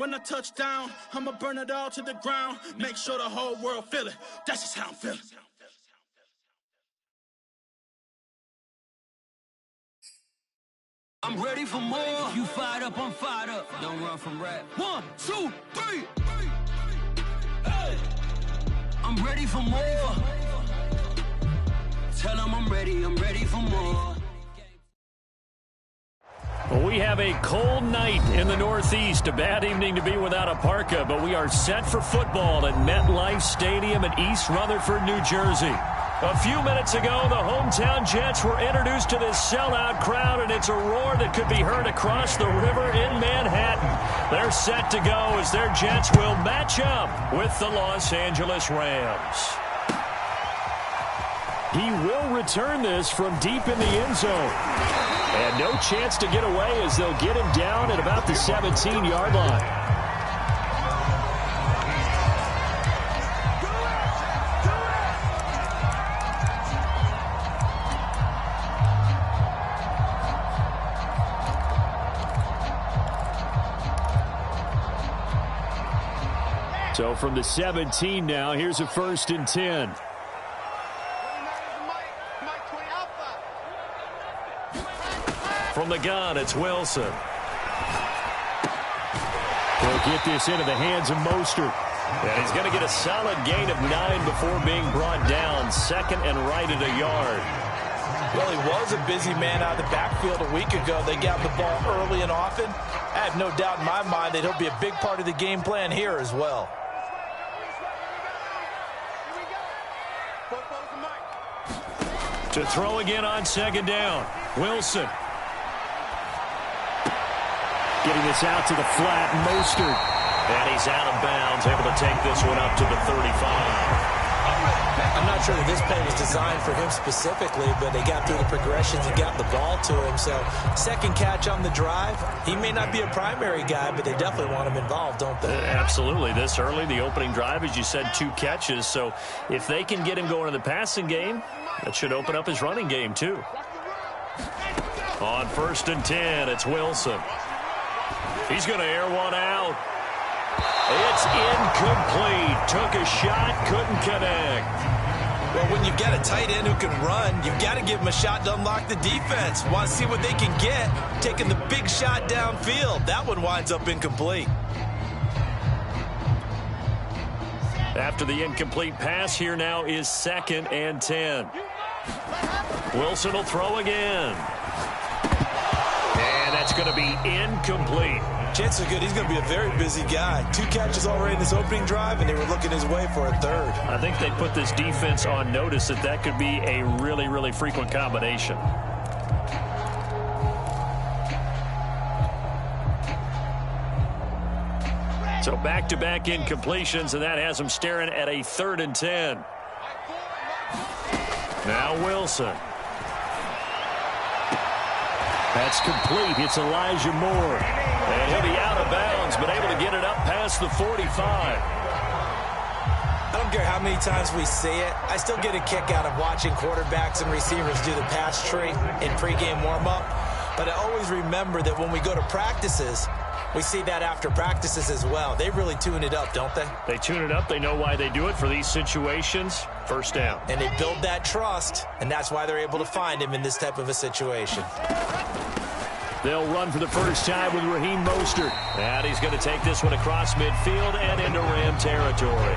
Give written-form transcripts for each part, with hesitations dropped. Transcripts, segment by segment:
When I touch down, I'ma burn it all to the ground. Make sure the whole world feel it. That's just how I'm feeling. I'm ready for more. You fired up, I'm fired up. Don't run from rap. 1, 2, 3. Hey. I'm ready for more. Tell them I'm ready for more. Well, we have a cold night in the Northeast. A bad evening to be without a parka, but we are set for football at MetLife Stadium in East Rutherford, New Jersey. A few minutes ago, the hometown Jets were introduced to this sellout crowd, and it's a roar that could be heard across the river in Manhattan. They're set to go as their Jets will match up with the Los Angeles Rams. He will return this from deep in the end zone. And no chance to get away as they'll get him down at about the 17-yard line. So from the 17 now, here's a 1st and 10. From the gun, it's Wilson. He'll get this into the hands of Mostert. And he's going to get a solid gain of 9 before being brought down. 2nd and right at a yard. Well, he was a busy man out of the backfield a week ago. They got the ball early and often. I have no doubt in my mind that he'll be a big part of the game plan here as well. To throw again on 2nd down. Wilson. Getting this out to the flat, Mostert. And he's out of bounds, able to take this one up to the 35. I'm not sure that this play was designed for him specifically, but they got through the progressions and got the ball to him. So, 2nd catch on the drive. He may not be a primary guy, but they definitely want him involved, don't they? Absolutely. This early, the opening drive, as you said, 2 catches. So, if they can get him going in the passing game, that should open up his running game, too. On 1st and 10, it's Wilson. He's going to air one out. It's incomplete. Took a shot, couldn't connect. Well, when you've got a tight end who can run, you've got to give him a shot to unlock the defense. Want to see what they can get. Taking the big shot downfield. That one winds up incomplete. After the incomplete pass, here now is 2nd and 10. Wilson will throw again. And that's going to be incomplete. Chances are good he's going to be a very busy guy. 2 catches already in this opening drive, and they were looking his way for a 3rd. I think they put this defense on notice that that could be a really, really frequent combination. So back-to-back incompletions, and that has them staring at a 3rd and 10. Now Wilson. That's complete. It's Elijah Moore. And he'll be out of bounds, but able to get it up past the 45. I don't care how many times we see it. I still get a kick out of watching quarterbacks and receivers do the pass tree in pregame warm-up. But I always remember that when we go to practices, we see that after practices as well. They really tune it up, don't they? They tune it up. They know why they do it for these situations. 1st down. And they build that trust, and that's why they're able to find him in this type of a situation. They'll run for the first time with Raheem Mostert. And he's going to take this one across midfield and into Ram territory.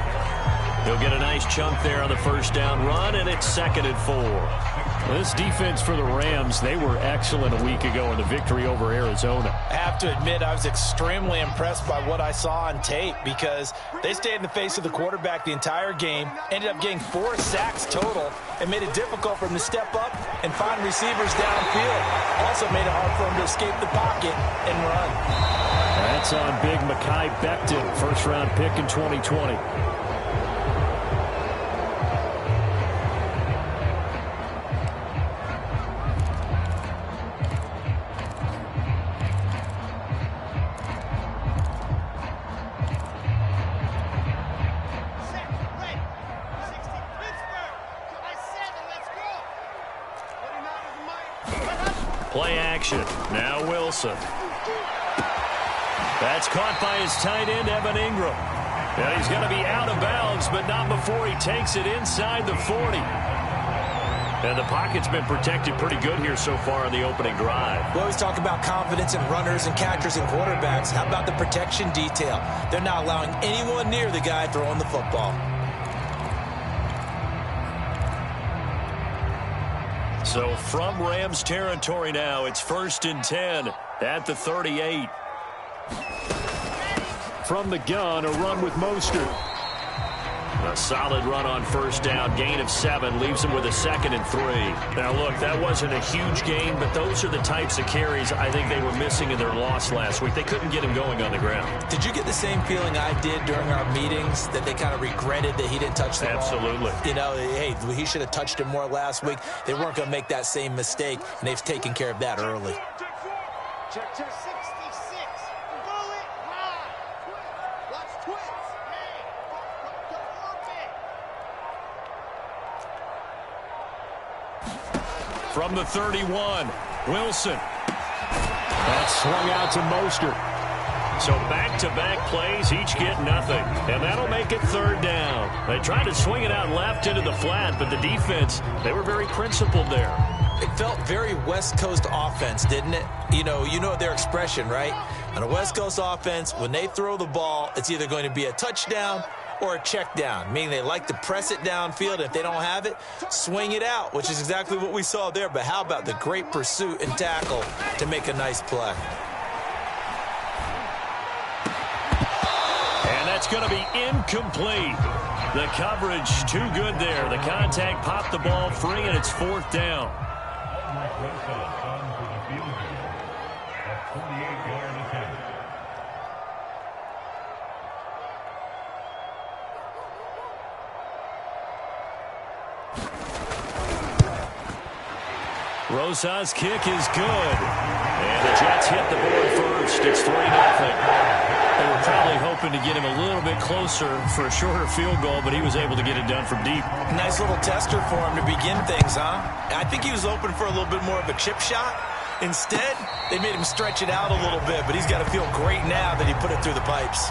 He'll get a nice chunk there on the 1st down run, and it's 2nd and 4. Well, this defense for the Rams, they were excellent a week ago in the victory over Arizona. I have to admit, I was extremely impressed by what I saw on tape because they stayed in the face of the quarterback the entire game, ended up getting 4 sacks total, and made it difficult for him to step up and find receivers downfield. Also made it hard for him to escape the pocket and run. That's on big Mekhi Becton, 1st-round pick in 2020. Play action. Now Wilson. That's caught by his tight end, Evan Ingram. And he's going to be out of bounds, but not before he takes it inside the 40. And the pocket's been protected pretty good here so far on the opening drive. We always talk about confidence in runners and catchers and quarterbacks. How about the protection detail? They're not allowing anyone near the guy throwing the football. So from Rams territory now, it's 1st and 10 at the 38. From the gun, a run with Mostert. A solid run on 1st down, gain of 7, leaves him with a 2nd and 3. Now, look, that wasn't a huge gain, but those are the types of carries I think they were missing in their loss last week. They couldn't get him going on the ground. Did you get the same feeling I did during our meetings, that they kind of regretted that he didn't touch the ball? Absolutely. You know, hey, he should have touched it more last week. They weren't going to make that same mistake, and they've taken care of that early. Check, check. 66. Bullet high. Watch twins. From the 31, Wilson. That's swung out to Mostert. So back-to-back plays, each get nothing. And that'll make it 3rd down. They tried to swing it out left into the flat, but the defense, they were very principled there. It felt very West Coast offense, didn't it? You know their expression, right? On a West Coast offense, when they throw the ball, it's either going to be a touchdown or a check down, meaning they like to press it downfield. If they don't have it, swing it out, which is exactly what we saw there. But how about the great pursuit and tackle to make a nice play? And that's going to be incomplete. The coverage too good there. The contact popped the ball free, and it's 4th down. Rosas' kick is good. And the Jets hit the board first. It's 3-0. They were probably hoping to get him a little bit closer for a shorter field goal, but he was able to get it done from deep. Nice little tester for him to begin things, huh? I think he was hoping for a little bit more of a chip shot. Instead, they made him stretch it out a little bit, but he's got to feel great now that he put it through the pipes.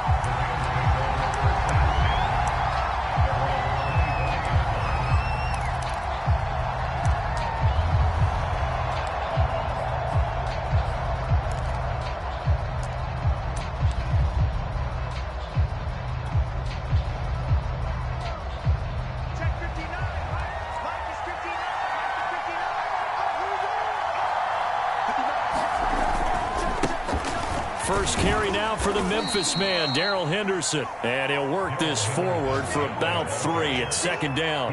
First carry now for the Memphis man, Darrell Henderson. And he'll work this forward for about 3 at 2nd down.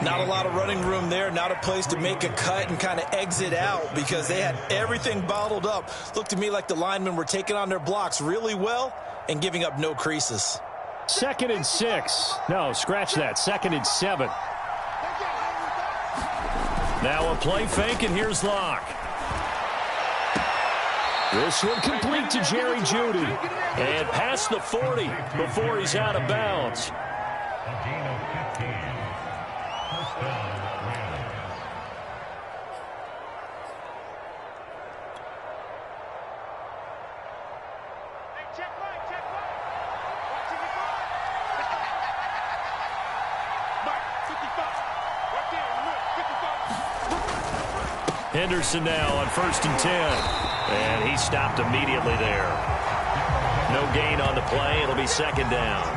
Not a lot of running room there, not a place to make a cut and kind of exit out because they had everything bottled up. Looked to me like the linemen were taking on their blocks really well and giving up no creases. 2nd and 6. No, scratch that. 2nd and 7. Now a play fake, and here's Locke. This one complete to Jerry Jeudy. And past the 40 before he's out of bounds. Henderson now on 1st and 10. And he stopped immediately there. No gain on the play. It'll be 2nd down.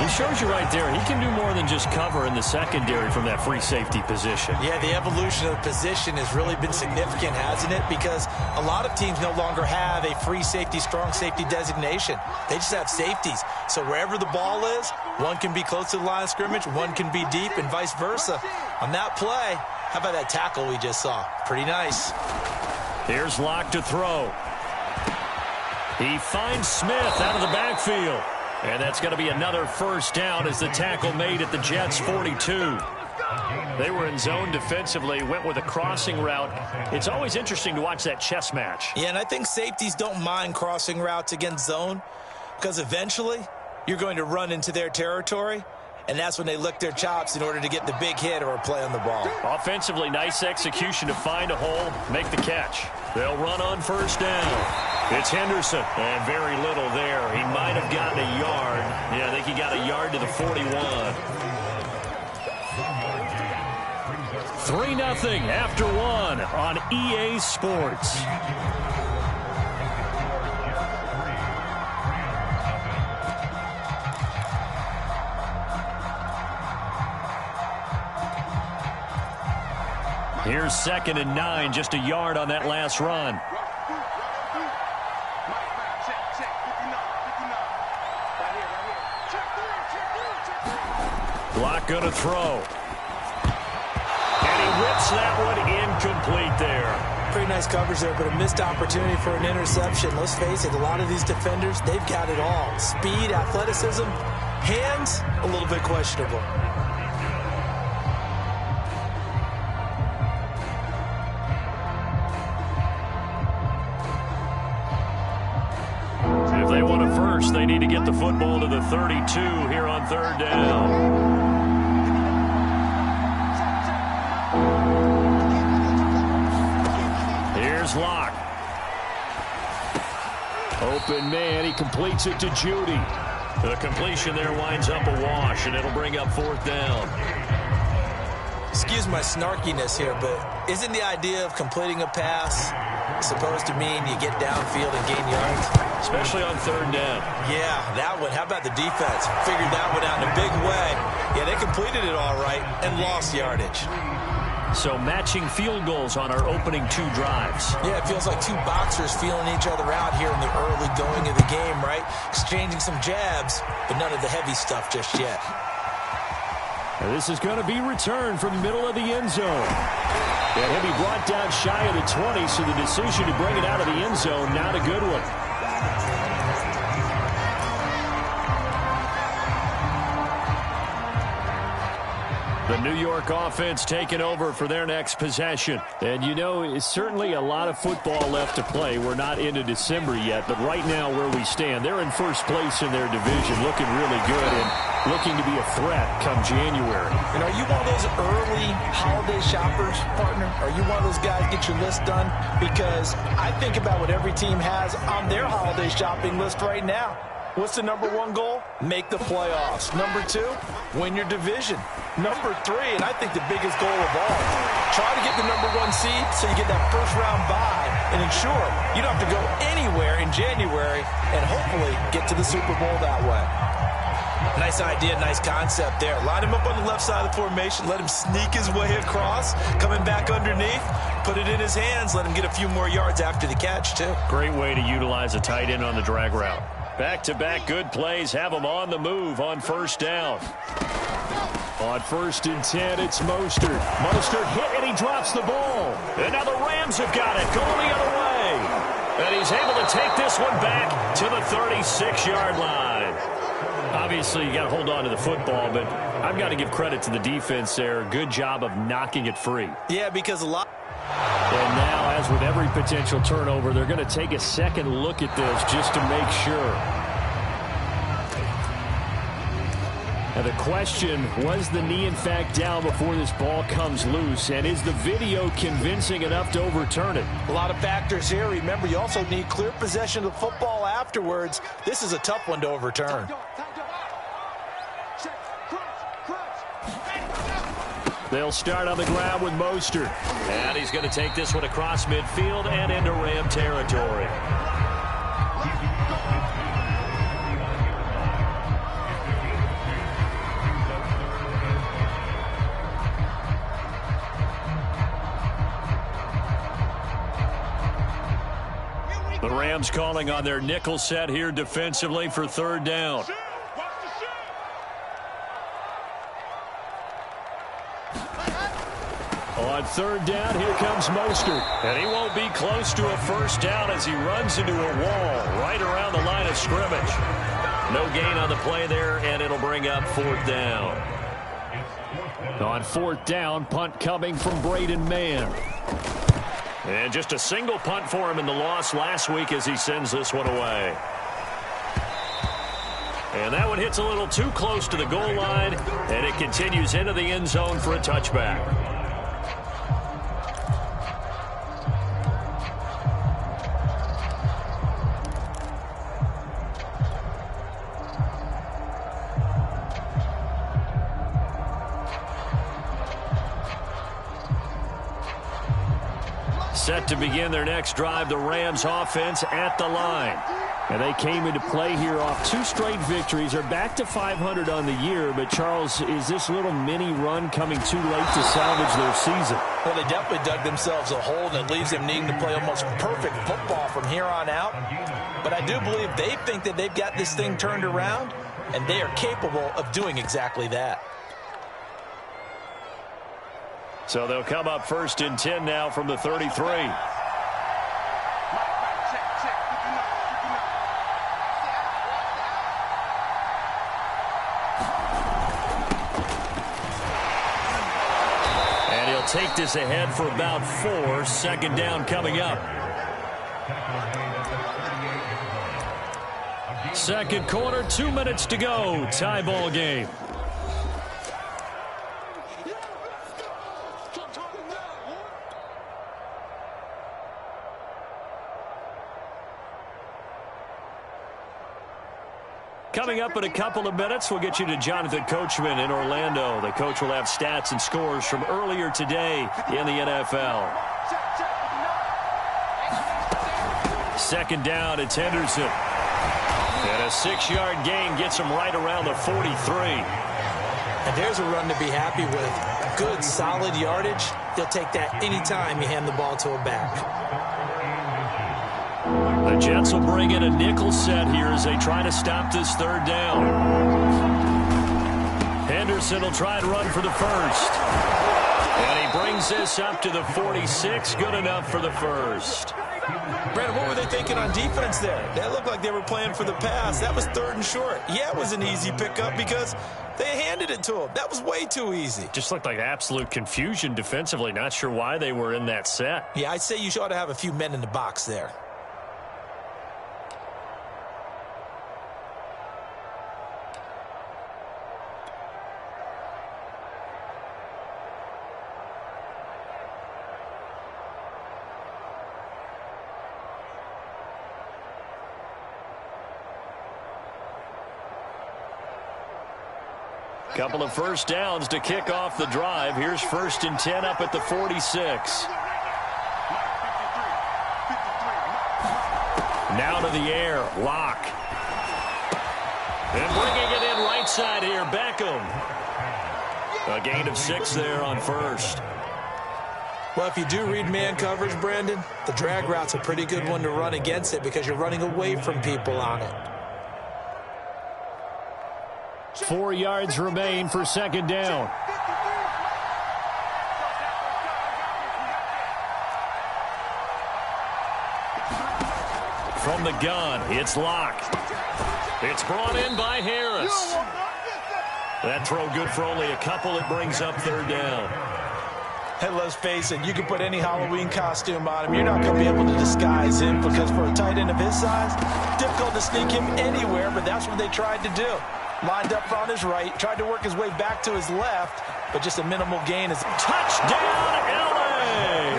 He shows you right there, he can do more than just cover in the secondary from that free safety position. Yeah, the evolution of the position has really been significant, hasn't it? Because a lot of teams no longer have a free safety, strong safety designation. They just have safeties. So wherever the ball is, one can be close to the line of scrimmage, one can be deep, and vice versa. On that play, how about that tackle we just saw? Pretty nice. Here's Locke to throw. He finds Smith out of the backfield. And that's going to be another 1st down as the tackle made at the Jets' 42. They were in zone defensively, went with a crossing route. It's always interesting to watch that chess match. Yeah, and I think safeties don't mind crossing routes against zone because eventually you're going to run into their territory, and that's when they lick their chops in order to get the big hit or a play on the ball. Offensively, nice execution to find a hole, make the catch. They'll run on 1st down. It's Henderson, and very little there. He might have gotten a yard. Yeah, I think he got a yard to the 41. 3-0 after 1 on EA Sports. Here's 2nd and 9, just a yard on that last run. Block gonna throw. And he whips that one incomplete there. Pretty nice coverage there, but a missed opportunity for an interception. Let's face it, a lot of these defenders, they've got it all. Speed, athleticism, hands, a little bit questionable. If they want a first, they need to get the football to the 32 here on 3rd down. Here's Locke. Open man, he completes it to Judy. The completion there winds up a wash, and it'll bring up 4th down. Excuse my snarkiness here, but isn't the idea of completing a pass supposed to mean you get downfield and gain yards? Especially on 3rd down. Yeah, that one. How about the defense? Figured that one out in a big way. Yeah, they completed it all right and lost yardage. So matching field goals on our opening 2 drives. Yeah, it feels like 2 boxers feeling each other out here in the early going of the game, right? Exchanging some jabs, but none of the heavy stuff just yet. And this is going to be returned from the middle of the end zone. And he'll be brought down shy of the 20, so the decision to bring it out of the end zone, not a good one. The New York offense taking over for their next possession. And, you know, it's certainly a lot of football left to play. We're not into December yet, but right now where we stand, they're in first place in their division, looking really good and looking to be a threat come January. And are you one of those early holiday shoppers, partner? Are you one of those guys get your list done? Because I think about what every team has on their holiday shopping list right now. What's the number 1 goal? Make the playoffs. Number 2, win your division. Number 3, and I think the biggest goal of all, try to get the number 1 seed so you get that first-round bye and ensure you don't have to go anywhere in January and hopefully get to the Super Bowl that way. Nice idea, nice concept there. Line him up on the left side of the formation, let him sneak his way across, coming back underneath, put it in his hands, let him get a few more yards after the catch, too. Great way to utilize a tight end on the drag route. Back-to-back good plays have them on the move on 1st down. On 1st and 10, it's Mostert. Mostert hit, and he drops the ball. And now the Rams have got it, going the other way. And he's able to take this one back to the 36-yard line. Obviously, you got to hold on to the football, but I've got to give credit to the defense there. Good job of knocking it free. Yeah, because a lot... And now, as with every potential turnover, they're going to take a second look at this just to make sure. And the question, was the knee in fact down before this ball comes loose? And is the video convincing enough to overturn it? A lot of factors here. Remember, you also need clear possession of the football afterwards. This is a tough one to overturn. They'll start on the ground with Mostert. And he's going to take this one across midfield and into Ram territory. The Rams calling on their nickel set here defensively for 3rd down. On 3rd down, here comes Mostert. And he won't be close to a first down as he runs into a wall right around the line of scrimmage. No gain on the play there, and it'll bring up 4th down. On 4th down, punt coming from Braden Mann. And just a single punt for him in the loss last week as he sends this one away. And that one hits a little too close to the goal line, and it continues into the end zone for a touchback. Set to begin their next drive, the Rams offense at the line. And they came into play here off 2 straight victories. They're back to 500 on the year. But, Charles, is this little mini run coming too late to salvage their season? Well, they definitely dug themselves a hole, and it leaves them needing to play almost perfect football from here on out. But I do believe they think that they've got this thing turned around, and they are capable of doing exactly that. So they'll come up 1st and 10 now from the 33. Take this ahead for about 4. 2nd down coming up. 2nd quarter, 2 minutes to go. Tie ball game. Coming up in a couple of minutes, we'll get you to Jonathan Coachman in Orlando. The coach will have stats and scores from earlier today in the NFL. 2nd down, it's Henderson. And a 6-yard gain gets him right around the 43. And there's a run to be happy with. Good, solid yardage. They'll take that anytime you hand the ball to a back. The Jets will bring in a nickel set here as they try to stop this 3rd down. Henderson will try and run for the 1st. And he brings this up to the 46. Good enough for the 1st. Brandon, what were they thinking on defense there? That looked like they were playing for the pass. That was 3rd and short. Yeah, it was an easy pickup because they handed it to him. That was way too easy. Just looked like absolute confusion defensively. Not sure why they were in that set. Yeah, I'd say you ought to have a few men in the box there. Couple of 1st downs to kick off the drive. Here's 1st and 10 up at the 46. Now to the air. Lock. And bringing it in right side here. Beckham. A gain of 6 there on 1st. Well, if you do read man coverage, Brandon, the drag route's a pretty good one to run against it because you're running away from people on it. 4 yards remain for 2nd down. From the gun, it's locked. It's brought in by Harris. That throw good for only a couple. It brings up 3rd down. Hey, let's face it, you can put any Halloween costume on him. You're not going to be able to disguise him because for a tight end of his size, difficult to sneak him anywhere, but that's what they tried to do. Lined up on his right, tried to work his way back to his left, but just a minimal gain. Is touchdown, L.A.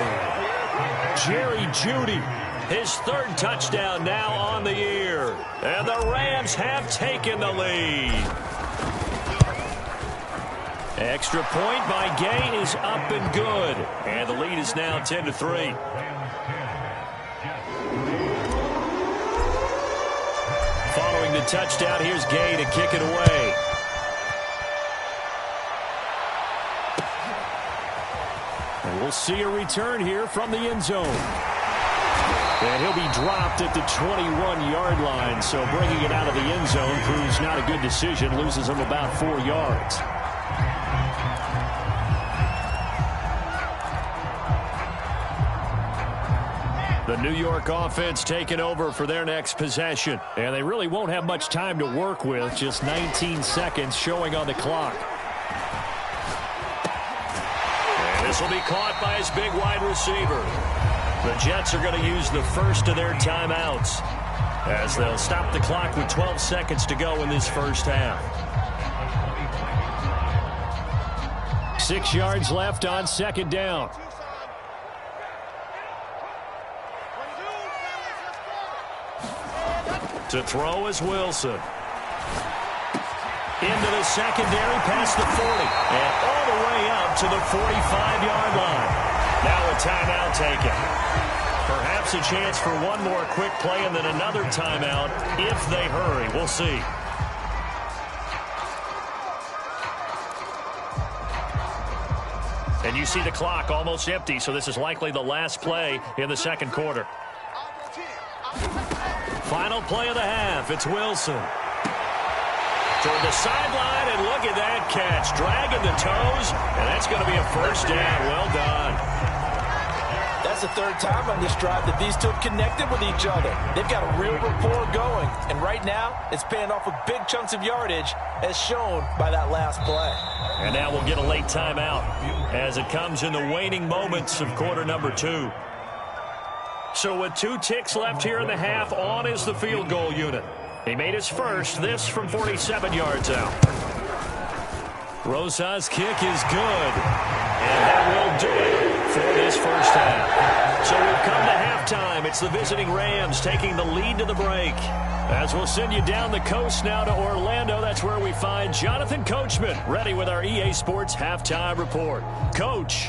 Jerry Jeudy, his 3rd touchdown now on the year. And the Rams have taken the lead. Extra point by Gay is up and good. And the lead is now 10-3. Following the touchdown, here's Gay to kick it away. And we'll see a return here from the end zone. And he'll be dropped at the 21-yard line. So bringing it out of the end zone proves not a good decision. Loses him about 4 yards. The New York offense taking over for their next possession. And they really won't have much time to work with. Just 19 seconds showing on the clock. And this will be caught by his big wide receiver. The Jets are going to use the first of their timeouts as they'll stop the clock with 12 seconds to go in this first half. 6 yards left on 2nd down. To throw is Wilson. Into the secondary, past the 40. And all the way up to the 45-yard line. Now a timeout taken. perhaps a chance for one more quick play and then another timeout if they hurry. We'll see. And you see the clock almost empty, so this is likely the last play in the second quarter. Final play of the half. It's Wilson. Toward the sideline, and look at that catch. Dragging the toes, and that's going to be a first down. Well done. That's the third time on this drive that these two have connected with each other. They've got a real rapport going, and right now it's paying off with big chunks of yardage as shown by that last play. And now we'll get a late timeout as it comes in the waning moments of quarter number 2. So with 2 ticks left here in the half, on is the field goal unit. He made his first, this from 47 yards out. Rosa's kick is good. And that will do it for this first half. So we've come to halftime. It's the visiting Rams taking the lead to the break. As we'll send you down the coast now to Orlando, that's where we find Jonathan Coachman, ready with our EA Sports Halftime Report. Coach.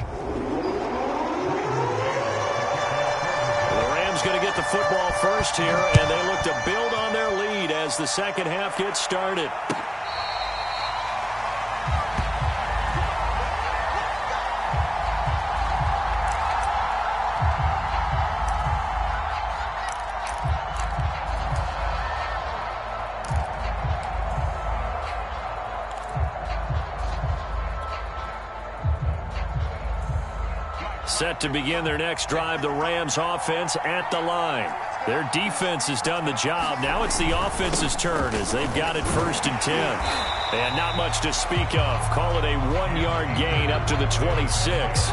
The Rams going to get the football first here, and they look to build on their lead as the second half gets started. Set to begin their next drive, the Rams offense at the line. Their defense has done the job. Now it's the offense's turn as they've got it 1st and 10. And not much to speak of. Call it a 1-yard gain up to the 26.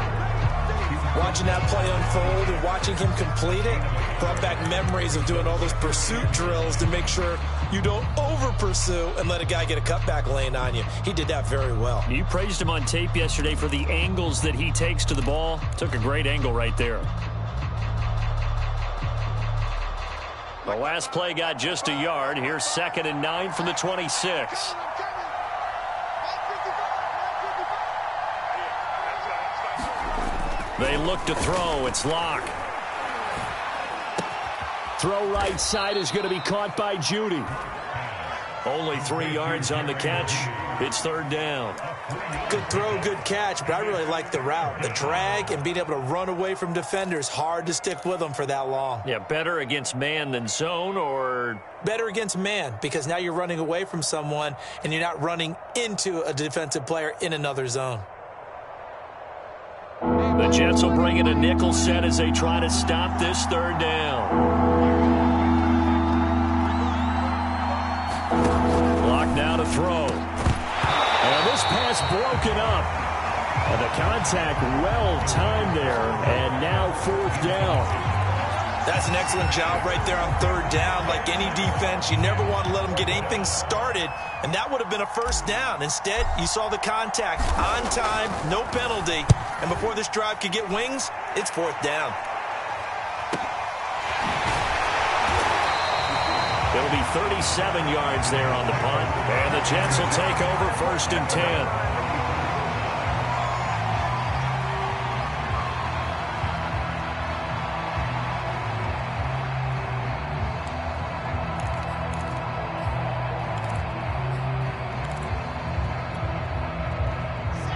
Watching that play unfold and watching him complete it brought back memories of doing all those pursuit drills to make sure you don't over-pursue and let a guy get a cutback lane on you. He did that very well. You praised him on tape yesterday for the angles that he takes to the ball. Took a great angle right there. The last play got just a yard. Here's 2nd and 9 from the 26. They look to throw. It's Locke. Throw right side is going to be caught by Judy. Only 3 yards on the catch. It's 3rd down. Good throw, good catch, but I really like the route. The drag and being able to run away from defenders. Hard to stick with them for that long. Yeah, better against man than zone, or? Better against man, because now you're running away from someone and you're not running into a defensive player in another zone. The Jets will bring in a nickel set as they try to stop this 3rd down. Clock now to throw. And this pass broken up. And the contact well timed there. And now 4th down. That's an excellent job right there on 3rd down. Like any defense, you never want to let them get anything started, and that would have been a 1st down. Instead, you saw the contact on time, no penalty, and before this drive could get wings, it's 4th down. It'll be 37 yards there on the punt, and the Jets will take over 1st and 10.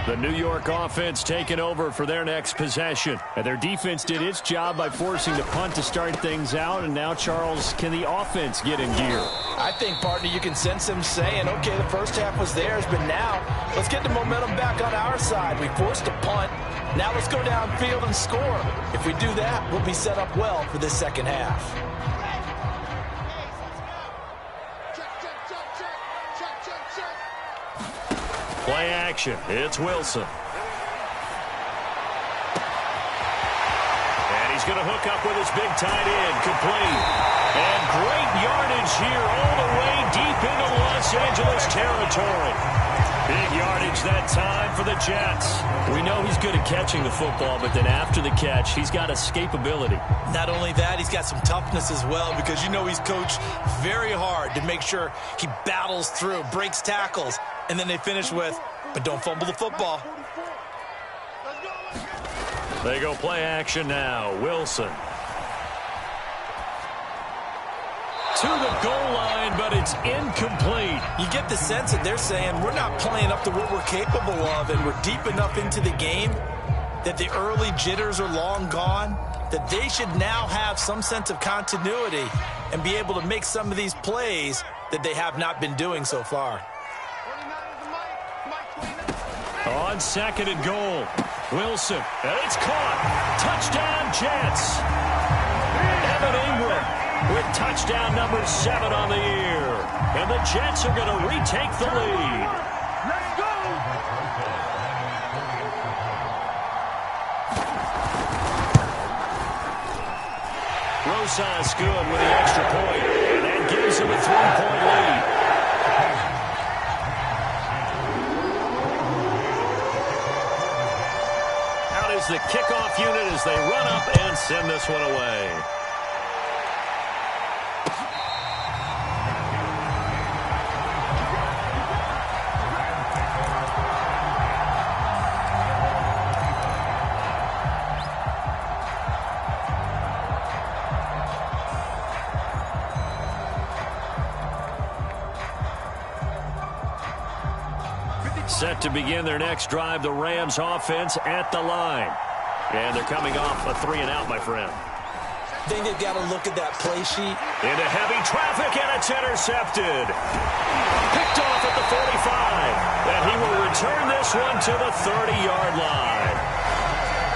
The New York offense taking over for their next possession. And their defense did its job by forcing the punt to start things out. And now, Charles, can the offense get in gear? I think, partner, you can sense them saying, okay, the first half was theirs, but now let's get the momentum back on our side. We forced a punt. Now let's go downfield and score. If we do that, we'll be set up well for this second half. Play action. It's Wilson. And he's going to hook up with his big tight end. Complete. And great yardage here all the way deep into Los Angeles territory. Big yardage that time for the Jets. We know he's good at catching the football, but then after the catch, he's got escapability. Not only that, he's got some toughness as well, because you know he's coached very hard to make sure he battles through, breaks tackles, and then they finish with, but don't fumble the football. They go play action now. Wilson. to the goal line, but it's incomplete. You get the sense that they're saying we're not playing up to what we're capable of, and we're deep enough into the game that the early jitters are long gone, that they should now have some sense of continuity and be able to make some of these plays that they have not been doing so far. On second and goal, Wilson, and it's caught. Touchdown, Jets. Evan Ingram with touchdown number 7 on the year. And the Jets are going to retake the lead. Let's go! Rosas good with the extra point, and that gives him a 3-point lead. Out is the kickoff unit as they run up and send this one away. Set to begin their next drive, the Rams offense at the line. And they're coming off a 3-and-out, my friend. I think they've got to look at that play sheet. Into heavy traffic, and it's intercepted. Picked off at the 45. And he will return this one to the 30-yard line.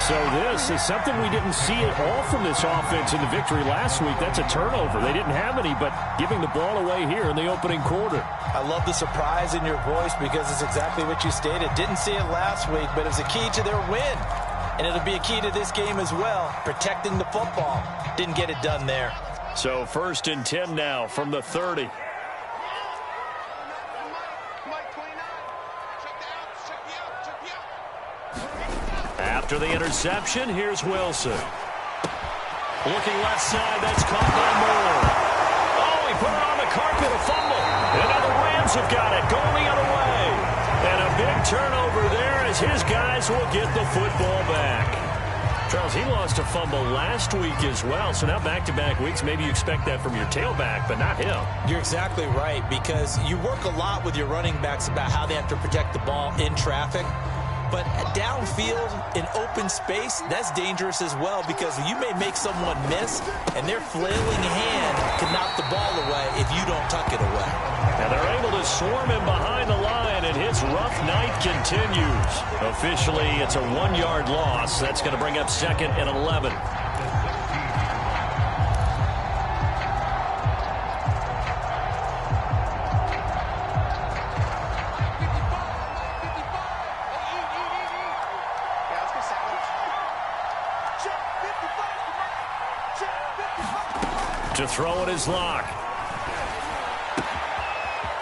So this is something we didn't see at all from this offense in the victory last week. That's a turnover. They didn't have any, but giving the ball away here in the opening quarter. I love the surprise in your voice because it's exactly what you stated. Didn't see it last week, but it was a key to their win. And it'll be a key to this game as well, protecting the football. Didn't get it done there. So 1st and 10 now from the 30. After the interception, here's Wilson. Looking left side, that's caught by Moore. Oh, he put it on the carpet, a fumble. And now the Rams have got it, going the other way. And a big turnover there as his guys will get the football back. Charles, he lost a fumble last week as well, so now back-to-back weeks, maybe you expect that from your tailback, but not him. You're exactly right, because you work a lot with your running backs about how they have to protect the ball in traffic. But downfield in open space, that's dangerous as well, because you may make someone miss, and their flailing hand can knock the ball away if you don't tuck it away. And they're able to swarm him behind the line, and his rough night continues. Officially, it's a 1-yard loss. That's going to bring up 2nd and 11. To throw it is Locke.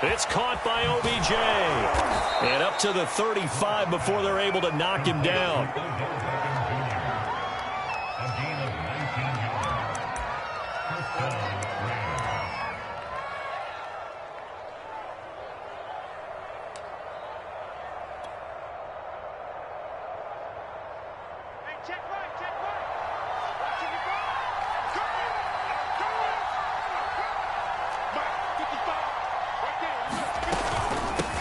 It's caught by OBJ. And up to the 35 before they're able to knock him down.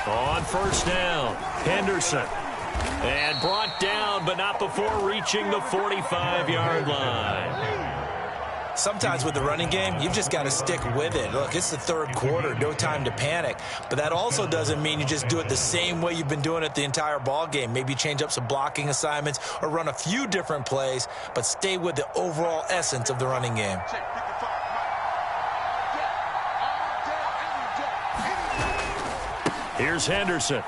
On 1st down, Henderson. And brought down, but not before reaching the 45-yard line. Sometimes with the running game, you've just got to stick with it. Look, it's the 3rd quarter, no time to panic. But that also doesn't mean you just do it the same way you've been doing it the entire ball game. Maybe change up some blocking assignments or run a few different plays, but stay with the overall essence of the running game. Here's Henderson.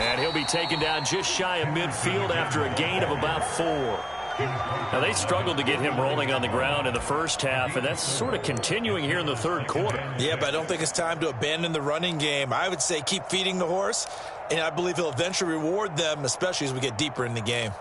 And he'll be taken down just shy of midfield after a gain of about 4. Now, they struggled to get him rolling on the ground in the first half, and that's sort of continuing here in the 3rd quarter. Yeah, but I don't think it's time to abandon the running game. I would say keep feeding the horse, and I believe he'll eventually reward them, especially as we get deeper in the game.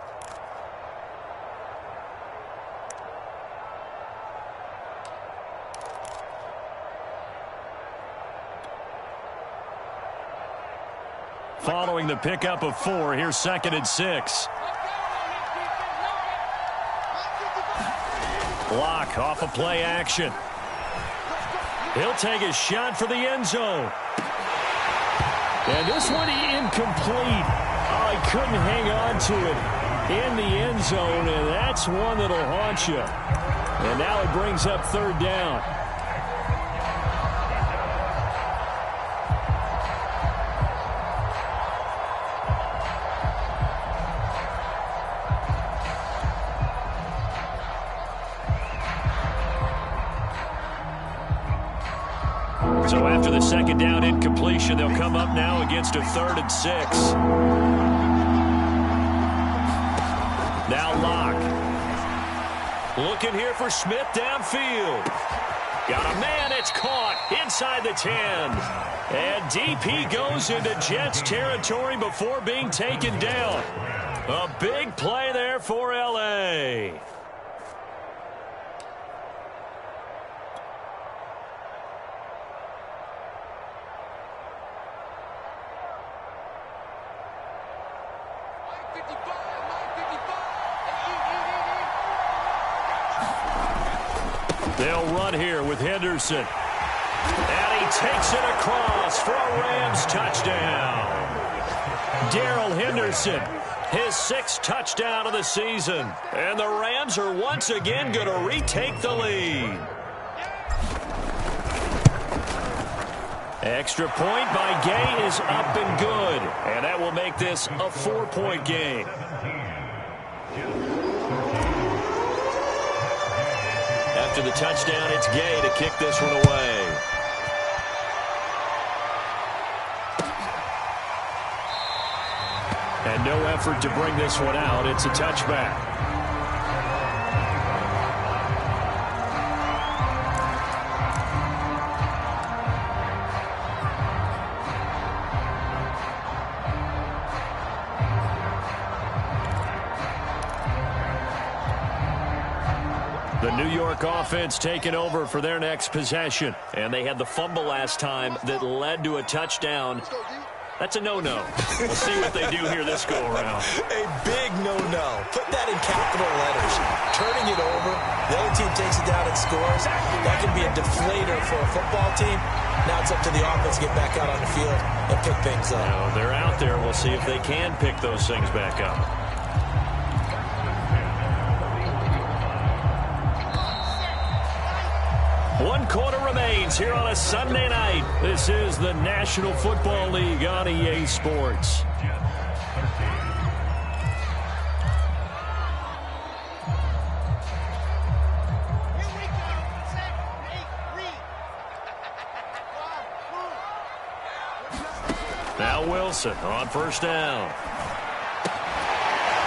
Following the pickup of 4, here's 2nd and 6. Block off of play action. He'll take a shot for the end zone. And this one incomplete. Oh, he couldn't hang on to it in the end zone, and that's one that'll haunt you. And now it brings up third down. So after the second down incompletion, they'll come up now against a 3rd and 6. Now Locke. Looking here for Smith downfield. Got a man, it's caught inside the 10. And DP goes into Jets territory before being taken down. A big play there for L.A. They'll run here with Henderson. And he takes it across for a Rams touchdown. Darrell Henderson, his 6th touchdown of the season. And the Rams are once again going to retake the lead. Extra point by Gay is up and good. And that will make this a 4-point game. After the touchdown, it's Gay to kick this one away. And no effort to bring this one out. It's a touchback. The New York offense taking over for their next possession. And they had the fumble last time that led to a touchdown. That's a no-no. We'll see what they do here this go-around. A big no-no. Put that in capital letters. Turning it over, the other team takes it down and scores. That can be a deflator for a football team. Now it's up to the offense to get back out on the field and pick things up. Now, they're out there. We'll see if they can pick those things back up. One quarter remains here on a Sunday night. This is the National Football League on EA Sports. Now Wilson on first down.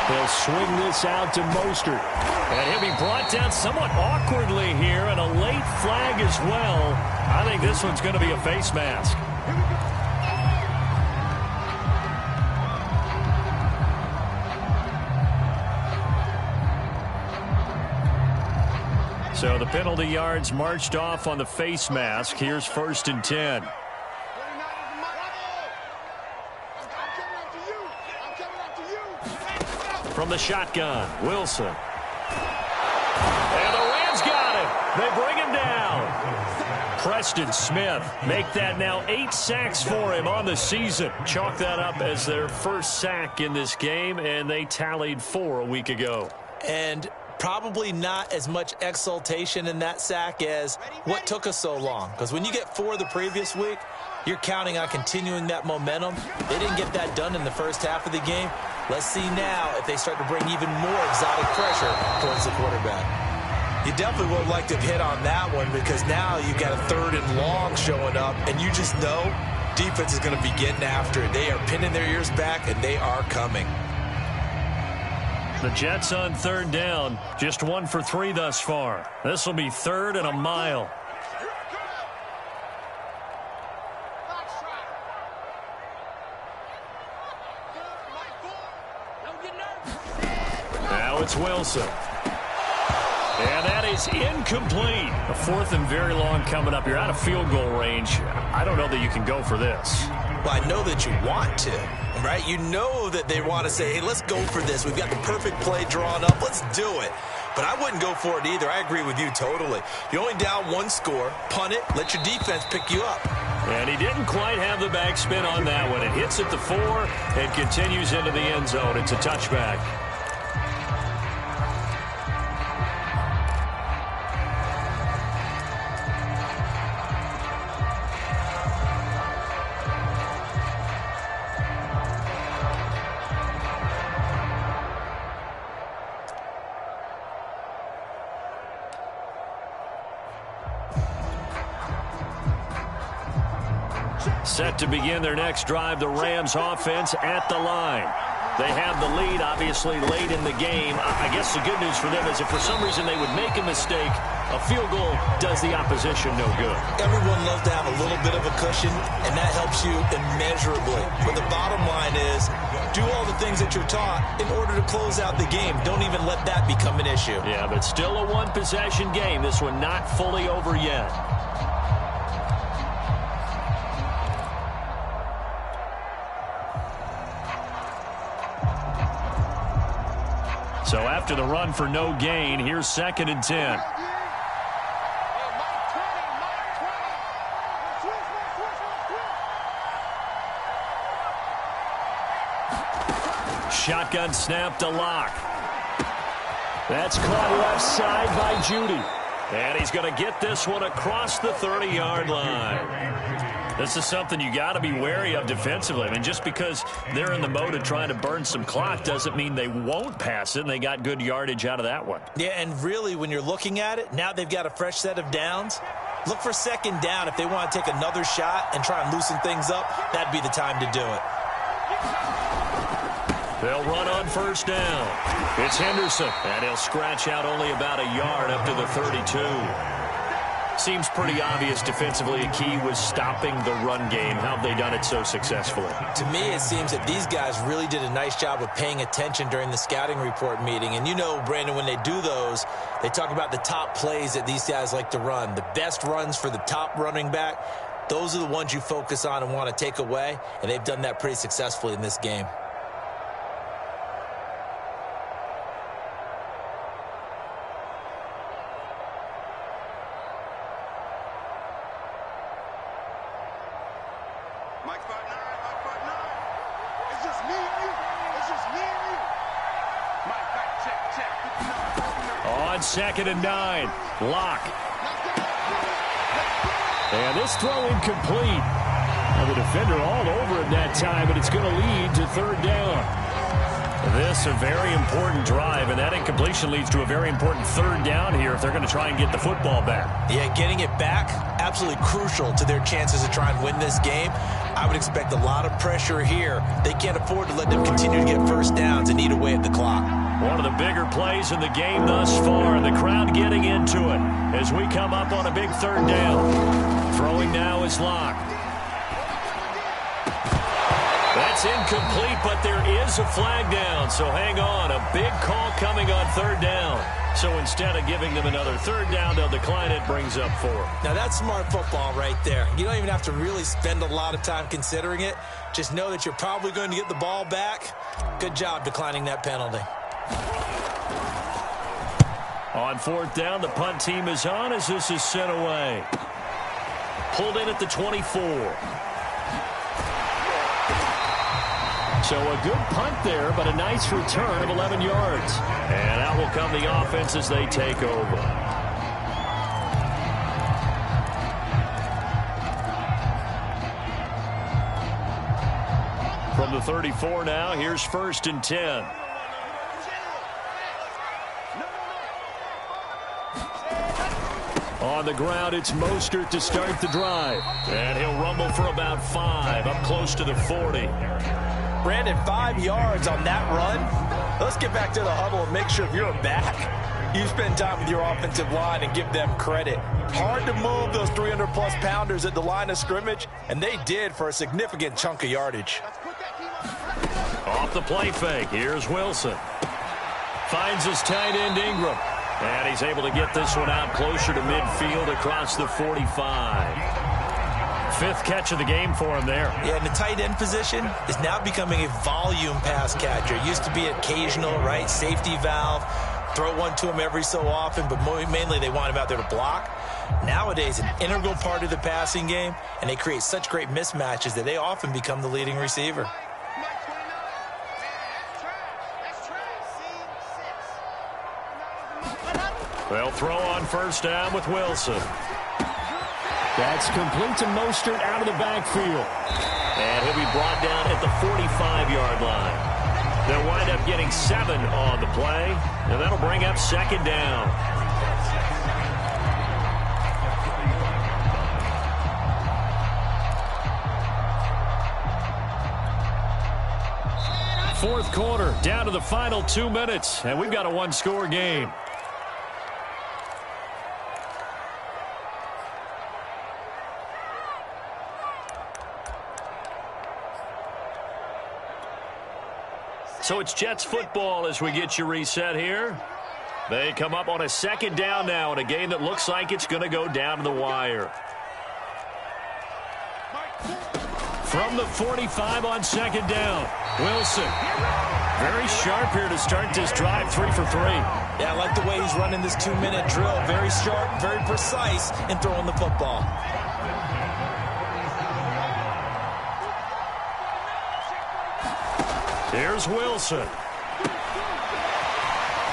They'll swing this out to Mostert. And he'll be brought down somewhat awkwardly here, and a late flag as well. I think this one's going to be a face mask. So the penalty yards marched off on the face mask. Here's 1st and 10. From the shotgun, Wilson. And the Rams got him. They bring him down. Preston Smith make that now 8 sacks for him on the season. Chalk that up as their first sack in this game, and they tallied 4 a week ago. And probably not as much exultation in that sack as what took us so long. Because when you get 4 the previous week, you're counting on continuing that momentum. They didn't get that done in the first half of the game. Let's see now if they start to bring even more exotic pressure towards the quarterback. You definitely would like to hit on that one because now you've got a 3rd and long showing up, and you just know defense is going to be getting after it. They are pinning their ears back, and they are coming. The Jets on 3rd down, just 1 for 3 thus far. This will be 3rd and a mile. Now it's Wilson. And that is incomplete. A 4th and very long coming up. You're out of field goal range. I don't know that you can go for this. Well, I know that you want to, right? You know that they want to say, hey, let's go for this. We've got the perfect play drawn up. Let's do it. but I wouldn't go for it either. I agree with you totally. You're only down one score. Punt it. Let your defense pick you up. And he didn't quite have the backspin on that one. It hits at the 4 and continues into the end zone. It's a touchback. Set to begin their next drive, the Rams offense at the line. They have the lead, obviously, late in the game. I guess the good news for them is if for some reason they would make a mistake, a field goal does the opposition no good. Everyone loves to have a little bit of a cushion, and that helps you immeasurably. But the bottom line is, do all the things that you're taught in order to close out the game. Don't even let that become an issue. Yeah, but still a one-possession game. This one not fully over yet. So after the run for no gain, here's 2nd and 10. Shotgun snap to Locke. That's caught left side by Judy. And he's going to get this one across the 30-yard line. This is something you got to be wary of defensively. I mean, just because they're in the mode of trying to burn some clock doesn't mean they won't pass it, and they got good yardage out of that one. Yeah, and really, when you're looking at it, now they've got a fresh set of downs. Look for 2nd down. If they want to take another shot and try and loosen things up, that'd be the time to do it. They'll run on 1st down. It's Henderson, and he'll scratch out only about a yard up to the 32. Seems pretty obvious defensively a key was stopping the run game. How have they done it so successfully? To me, it seems that these guys really did a nice job of paying attention during the scouting report meeting. And you know, Brandon, when they do those, they talk about the top plays that these guys like to run. The best runs for the top running back, those are the ones you focus on and want to take away. And they've done that pretty successfully in this game. On 2nd and 9, Locke. And this throw incomplete. Well, the defender all over him that time, but it's going to lead to 3rd down. This a very important drive, and that incompletion leads to a very important 3rd down here if they're going to try and get the football back. Yeah, getting it back, absolutely crucial to their chances to try and win this game. I would expect a lot of pressure here. They can't afford to let them continue to get 1st downs and eat away at the clock. One of the bigger plays in the game thus far, and the crowd getting into it as we come up on a big 3rd down. Throwing now is Locke. That's incomplete, but there is a flag down, so hang on. A big call coming on 3rd down. So instead of giving them another 3rd down, they'll decline it, brings up 4. Now that's smart football right there. You don't even have to really spend a lot of time considering it. Just know that you're probably going to get the ball back. Good job declining that penalty. On 4th down, the punt team is on as this is sent away. Pulled in at the 24. So a good punt there, but a nice return of 11 yards. And out will come the offense as they take over. From the 34 now, here's 1st and 10. On the ground, it's Mostert to start the drive. And he'll rumble for about 5, up close to the 40. Brandon, 5 yards on that run. Let's get back to the huddle and make sure if you're a back, you spend time with your offensive line and give them credit. Hard to move those 300-plus pounders at the line of scrimmage, and they did for a significant chunk of yardage. Off the play fake, here's Wilson. Finds his tight end Ingram. And he's able to get this one out closer to midfield across the 45. 5th catch of the game for him there. Yeah, and the tight end position is now becoming a volume pass catcher. It used to be occasional, right? Safety valve. throw one to him every so often, but mainly they want him out there to block. Nowadays, an integral part of the passing game, and they create such great mismatches that they often become the leading receiver. They'll throw on first down with Wilson. That's complete to Mostert out of the backfield. And he'll be brought down at the 45-yard line. They'll wind up getting 7 on the play, and that'll bring up second down. Fourth quarter, down to the final 2 minutes, and we've got a one-score game. So it's Jets football as we get you reset here. They come up on a second down now in a game that looks like it's going to go down to the wire. From the 45 on second down, Wilson. Very sharp here to start this drive, 3 for 3. Yeah, I like the way he's running this 2-minute drill. Very sharp, very precise in throwing the football. Here's Wilson.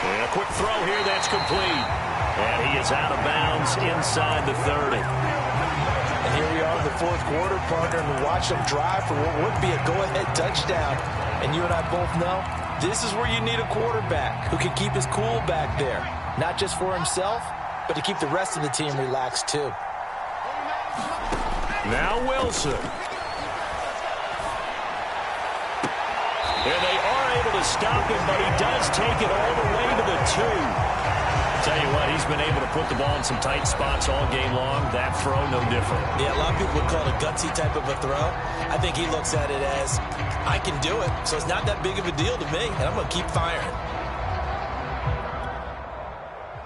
And a quick throw here, that's complete. And he is out of bounds inside the 30. And here we are in the fourth quarter, partner, and watch them drive for what would be a go-ahead touchdown. And you and I both know this is where you need a quarterback who can keep his cool back there. Not just for himself, but to keep the rest of the team relaxed too. Now Wilson. And they are able to stop him, but he does take it all the way to the 2. Tell you what, he's been able to put the ball in some tight spots all game long. That throw, no different. Yeah, a lot of people would call it a gutsy type of a throw. I think he looks at it as, I can do it, so it's not that big of a deal to me, and I'm going to keep firing.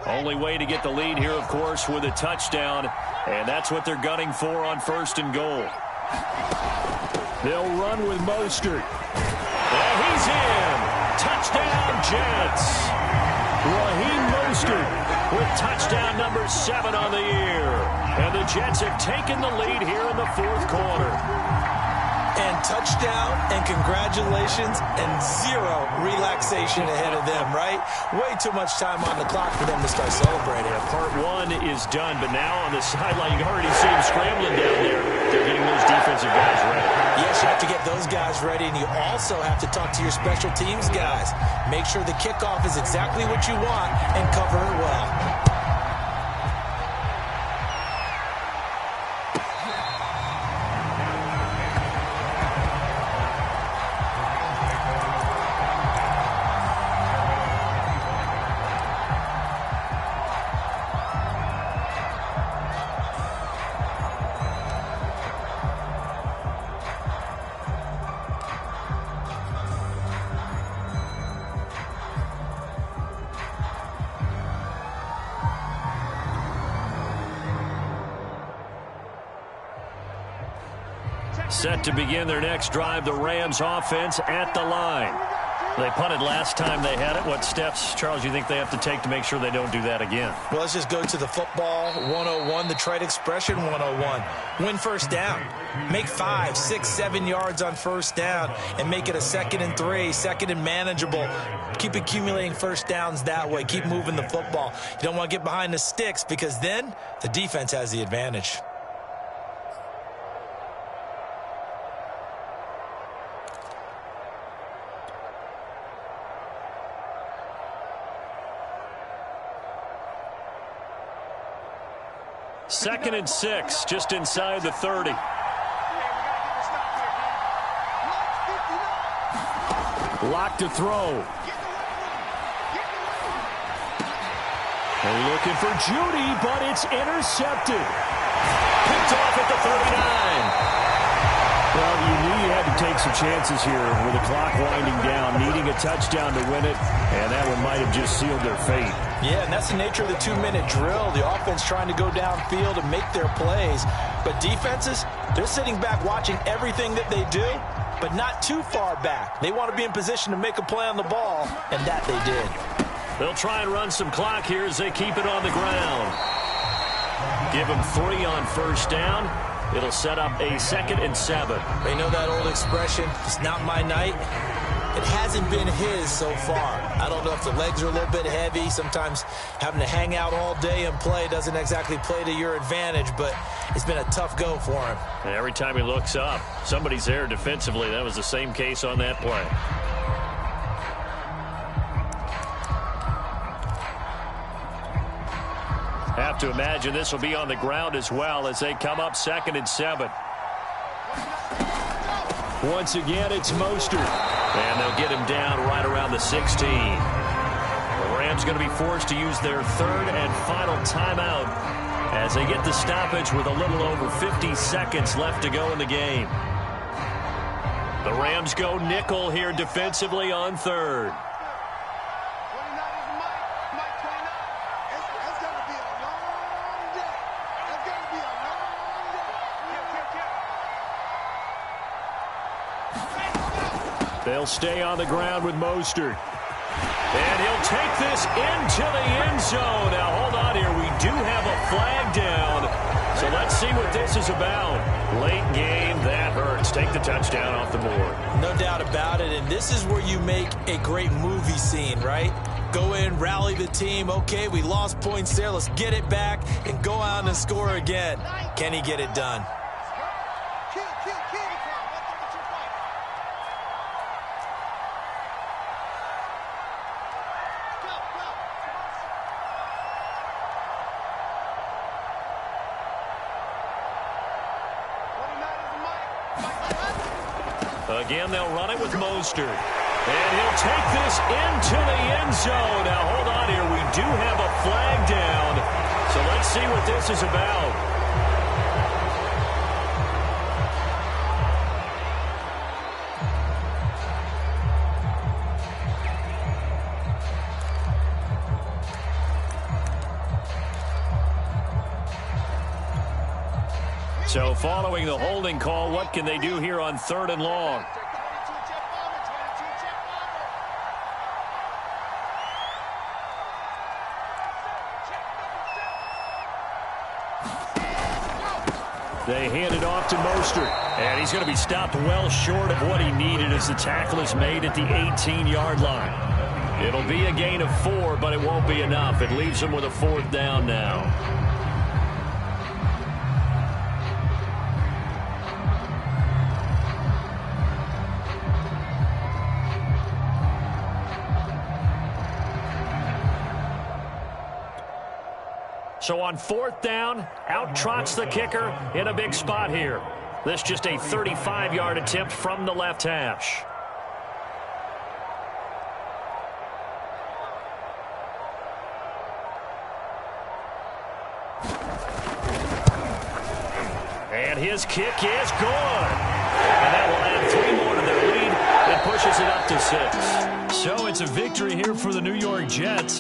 Only way to get the lead here, of course, with a touchdown, and that's what they're gunning for on first and goal. They'll run with Mostert. And he's in. Touchdown, Jets. Raheem Mostert with touchdown number 7 on the year. And the Jets have taken the lead here in the fourth quarter. And touchdown and congratulations and 0 relaxation ahead of them, right? Way too much time on the clock for them to start celebrating. Yeah, part 1 is done, but now on the sideline, you can already see them scrambling down there. They're getting those defensive guys ready. Yes, you have to get those guys ready, and you also have to talk to your special teams guys. Make sure the kickoff is exactly what you want and cover it well. Set to begin their next drive, the Rams offense at the line. They punted last time they had it. What steps, Charles, you think they have to take to make sure they don't do that again? Well, let's just go to the football 101, the trite expression 101. Win first down. Make 5, 6, 7 yards on first down and make it a 2nd and 3, 2nd and manageable. Keep accumulating first downs that way. Keep moving the football. You don't want to get behind the sticks because then the defense has the advantage. Second and 6, just inside the 30. Lock to throw. They're looking for Judy, but it's intercepted. Picked off at the 39. Well, you knew you had to take some chances here with the clock winding down, needing a touchdown to win it, and that one might have just sealed their fate. Yeah, and that's the nature of the 2-minute drill. The offense trying to go downfield and make their plays. But defenses, they're sitting back watching everything that they do, but not too far back. They want to be in position to make a play on the ball, and that they did. They'll try and run some clock here as they keep it on the ground. Give them 3 on first down. It'll set up a 2nd and 7. You know that old expression, it's not my night? It hasn't been his so far. I don't know if the legs are a little bit heavy. Sometimes having to hang out all day and play doesn't exactly play to your advantage, but it's been a tough go for him. And every time he looks up, somebody's there defensively. That was the same case on that play. Have to imagine this will be on the ground as well as they come up 2nd and 7. Once again, it's Mostert. And they'll get him down right around the 16. The Rams going to be forced to use their 3rd and final timeout as they get the stoppage with a little over 50 seconds left to go in the game. The Rams go nickel here defensively on 3rd. They'll stay on the ground with Mostert. And he'll take this into the end zone. Now, hold on here. We do have a flag down. So let's see what this is about. Late game, that hurts. Take the touchdown off the board. No doubt about it. And this is where you make a great movie scene, right? Go in, rally the team. Okay, we lost points there. Let's get it back and go out and score again. Can he get it done? Again, they'll run it with Mostert. And he'll take this into the end zone. Now, hold on here. We do have a flag down. So let's see what this is about. So following the holding call, what can they do here on 3rd and long? They hand it off to Mostert. And he's going to be stopped well short of what he needed as the tackle is made at the 18-yard line. It'll be a gain of 4, but it won't be enough. It leaves him with a 4th down now. So on 4th down, out trots the kicker in a big spot here. This just a 35-yard attempt from the left hash. And his kick is good. And that will add 3 more to their lead and pushes it up to 6. So it's a victory here for the New York Jets.